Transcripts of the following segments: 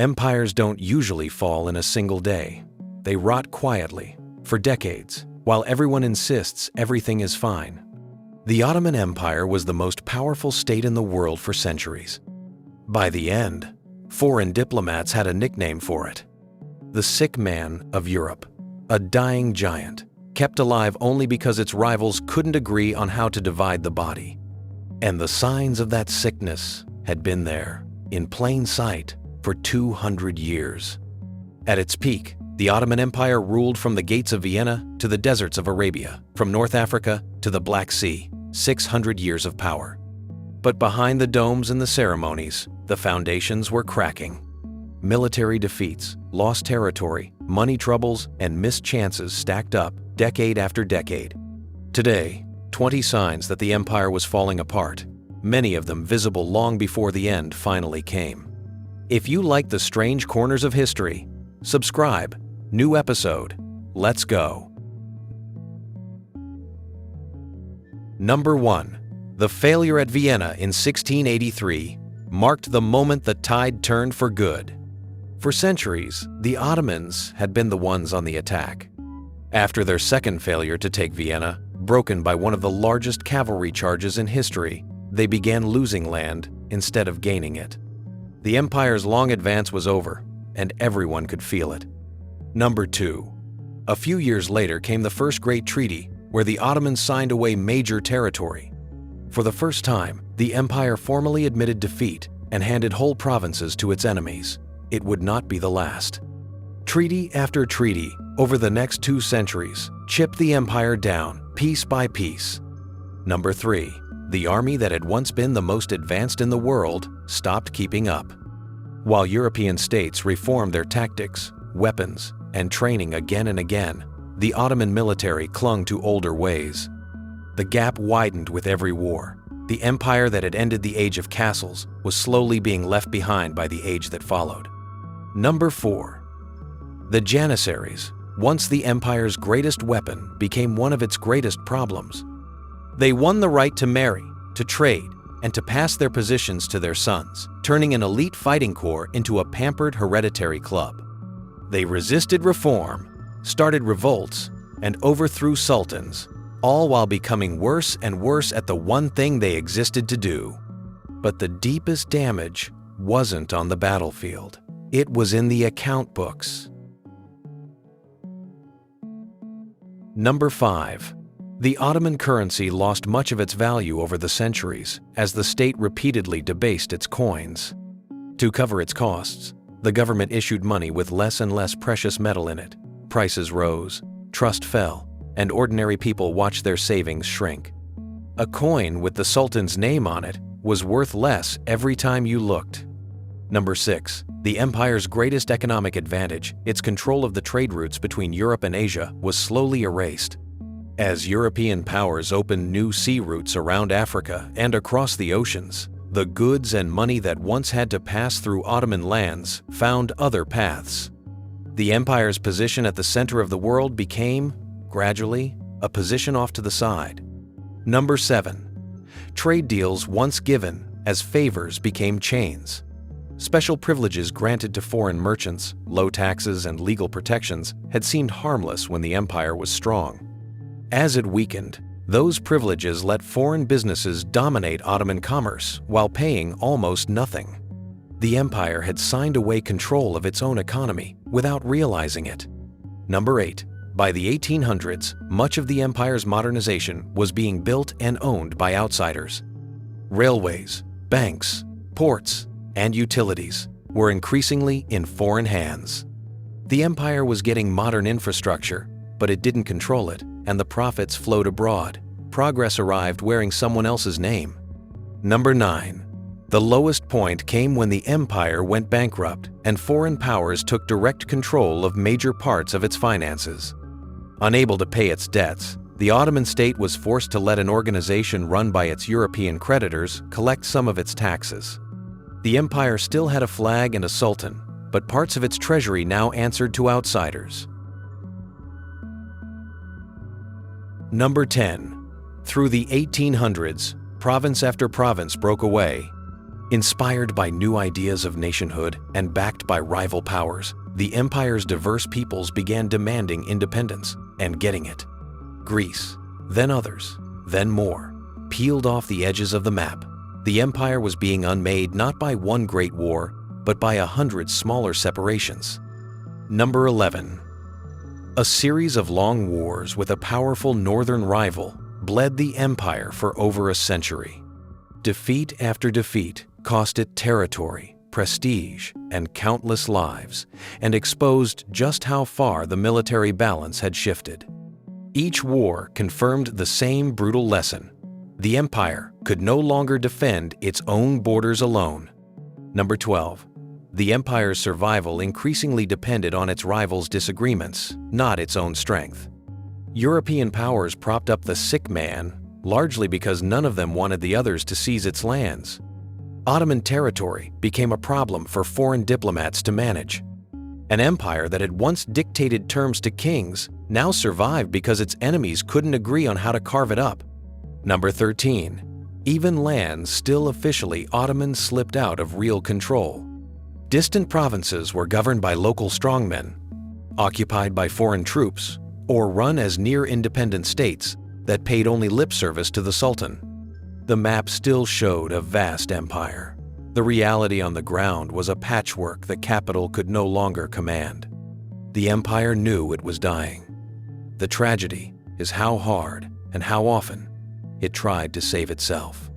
Empires don't usually fall in a single day. They rot quietly, for decades, while everyone insists everything is fine. The Ottoman Empire was the most powerful state in the world for centuries. By the end, foreign diplomats had a nickname for it: the sick man of Europe, a dying giant, kept alive only because its rivals couldn't agree on how to divide the body. And the signs of that sickness had been there, in plain sight, for 200 years. At its peak, the Ottoman Empire ruled from the gates of Vienna to the deserts of Arabia, from North Africa to the Black Sea, 600 years of power. But behind the domes and the ceremonies, the foundations were cracking. Military defeats, lost territory, money troubles, and missed chances stacked up decade after decade. Today, 20 signs that the empire was falling apart, many of them visible long before the end finally came. If you like the strange corners of history, subscribe. New episode. Let's go. Number 1. The failure at Vienna in 1683 marked the moment the tide turned for good. For centuries, the Ottomans had been the ones on the attack. After their second failure to take Vienna, broken by one of the largest cavalry charges in history, they began losing land instead of gaining it. The empire's long advance was over, and everyone could feel it. Number 2. A few years later came the First Great Treaty, where the Ottomans signed away major territory. For the first time, the empire formally admitted defeat and handed whole provinces to its enemies. It would not be the last. Treaty after treaty, over the next 2 centuries, chipped the empire down, piece by piece. Number 3. The army that had once been the most advanced in the world stopped keeping up. While European states reformed their tactics, weapons, and training again and again, the Ottoman military clung to older ways. The gap widened with every war. The empire that had ended the age of castles was slowly being left behind by the age that followed. Number 4. The Janissaries, once the empire's greatest weapon, became one of its greatest problems. They won the right to marry, to trade, and to pass their positions to their sons, turning an elite fighting corps into a pampered hereditary club. They resisted reform, started revolts, and overthrew sultans, all while becoming worse and worse at the one thing they existed to do. But the deepest damage wasn't on the battlefield. It was in the account books. Number 5. The Ottoman currency lost much of its value over the centuries as the state repeatedly debased its coins. To cover its costs, the government issued money with less and less precious metal in it. Prices rose, trust fell, and ordinary people watched their savings shrink. A coin with the Sultan's name on it was worth less every time you looked. Number 6. The empire's greatest economic advantage, its control of the trade routes between Europe and Asia, was slowly erased. As European powers opened new sea routes around Africa and across the oceans, the goods and money that once had to pass through Ottoman lands found other paths. The empire's position at the center of the world became, gradually, a position off to the side. Number 7. Trade deals once given as favors became chains. Special privileges granted to foreign merchants, low taxes, and legal protections had seemed harmless when the empire was strong. As it weakened, those privileges let foreign businesses dominate Ottoman commerce while paying almost nothing. The empire had signed away control of its own economy without realizing it. Number 8. By the 1800s, much of the empire's modernization was being built and owned by outsiders. Railways, banks, ports, and utilities were increasingly in foreign hands. The empire was getting modern infrastructure, but it didn't control it, and the profits flowed abroad. Progress arrived wearing someone else's name. Number 9. The lowest point came when the empire went bankrupt and foreign powers took direct control of major parts of its finances. Unable to pay its debts, the Ottoman state was forced to let an organization run by its European creditors collect some of its taxes. The empire still had a flag and a sultan, but parts of its treasury now answered to outsiders. Number 10. Through the 1800s, province after province broke away. Inspired by new ideas of nationhood and backed by rival powers, the empire's diverse peoples began demanding independence and getting it. Greece, then others, then more, peeled off the edges of the map. The empire was being unmade not by one great war, but by 100 smaller separations. Number 11. A series of long wars with a powerful northern rival bled the empire for over a century. Defeat after defeat cost it territory, prestige, and countless lives, and exposed just how far the military balance had shifted. Each war confirmed the same brutal lesson. The empire could no longer defend its own borders alone. Number 12. The empire's survival increasingly depended on its rivals' disagreements, not its own strength. European powers propped up the sick man, largely because none of them wanted the others to seize its lands. Ottoman territory became a problem for foreign diplomats to manage. An empire that had once dictated terms to kings now survived because its enemies couldn't agree on how to carve it up. Number 13. Even lands still officially Ottomans slipped out of real control. Distant provinces were governed by local strongmen, occupied by foreign troops, or run as near-independent states that paid only lip service to the Sultan. The map still showed a vast empire. The reality on the ground was a patchwork the capital could no longer command. The empire knew it was dying. The tragedy is how hard and how often it tried to save itself.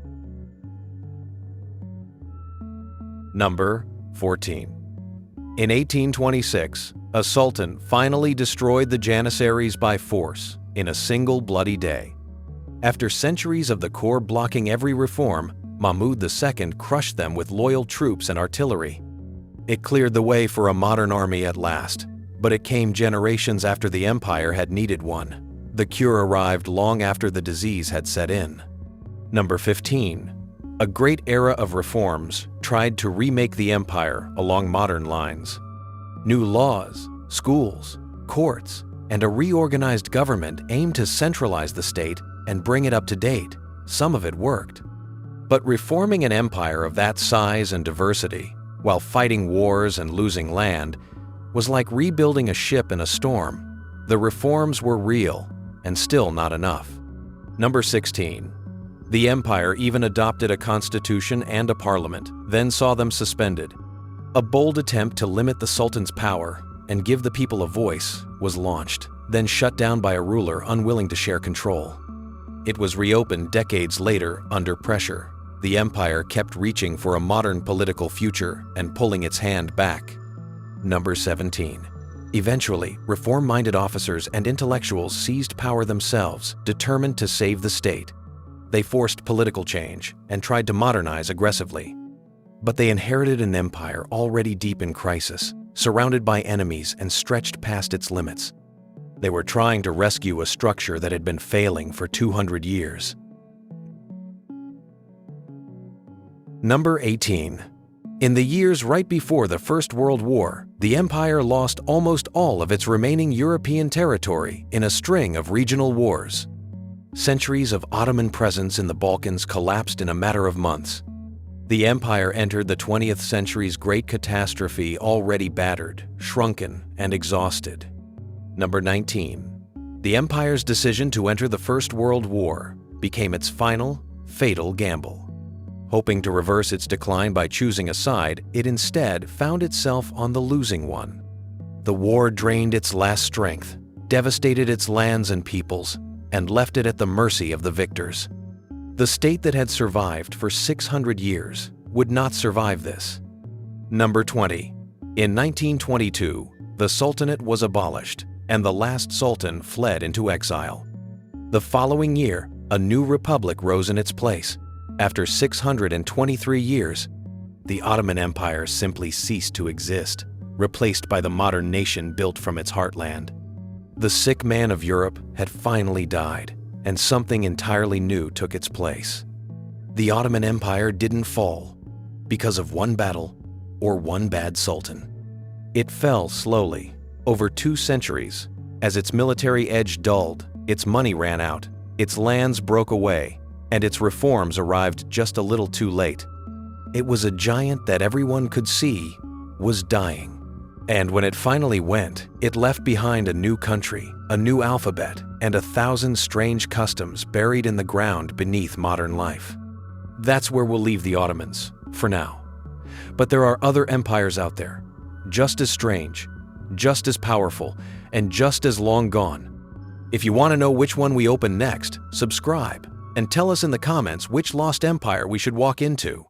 Number 14. In 1826, a sultan finally destroyed the Janissaries by force in a single bloody day. After centuries of the core blocking every reform, Mahmud II crushed them with loyal troops and artillery. It cleared the way for a modern army at last, but it came generations after the empire had needed one. The cure arrived long after the disease had set in. Number 15. A great era of reforms tried to remake the empire along modern lines. New laws, schools, courts, and a reorganized government aimed to centralize the state and bring it up to date. Some of it worked. But reforming an empire of that size and diversity, while fighting wars and losing land, was like rebuilding a ship in a storm. The reforms were real and still not enough. Number 16. The empire even adopted a constitution and a parliament, then saw them suspended. A bold attempt to limit the Sultan's power and give the people a voice was launched, then shut down by a ruler unwilling to share control. It was reopened decades later under pressure. The empire kept reaching for a modern political future and pulling its hand back. Number 17. Eventually, reform-minded officers and intellectuals seized power themselves, determined to save the state. They forced political change and tried to modernize aggressively. But they inherited an empire already deep in crisis, surrounded by enemies and stretched past its limits. They were trying to rescue a structure that had been failing for 200 years. Number 18. In the years right before the First World War, the empire lost almost all of its remaining European territory in a string of regional wars. Centuries of Ottoman presence in the Balkans collapsed in a matter of months. The empire entered the 20th century's great catastrophe already battered, shrunken, and exhausted. Number 19. The empire's decision to enter the First World War became its final, fatal gamble. Hoping to reverse its decline by choosing a side, it instead found itself on the losing one. The war drained its last strength, devastated its lands and peoples, and left it at the mercy of the victors. The state that had survived for 600 years would not survive this. Number 20. In 1922, the Sultanate was abolished, and the last sultan fled into exile. The following year, a new republic rose in its place. After 623 years, the Ottoman Empire simply ceased to exist, replaced by the modern nation built from its heartland. The sick man of Europe had finally died, and something entirely new took its place. The Ottoman Empire didn't fall because of one battle or one bad sultan. It fell slowly, over 2 centuries, as its military edge dulled, its money ran out, its lands broke away, and its reforms arrived just a little too late. It was a giant that everyone could see was dying. And when it finally went, it left behind a new country, a new alphabet, and 1,000 strange customs buried in the ground beneath modern life. That's where we'll leave the Ottomans, for now. But there are other empires out there, just as strange, just as powerful, and just as long gone. If you want to know which one we open next, subscribe, and tell us in the comments which lost empire we should walk into.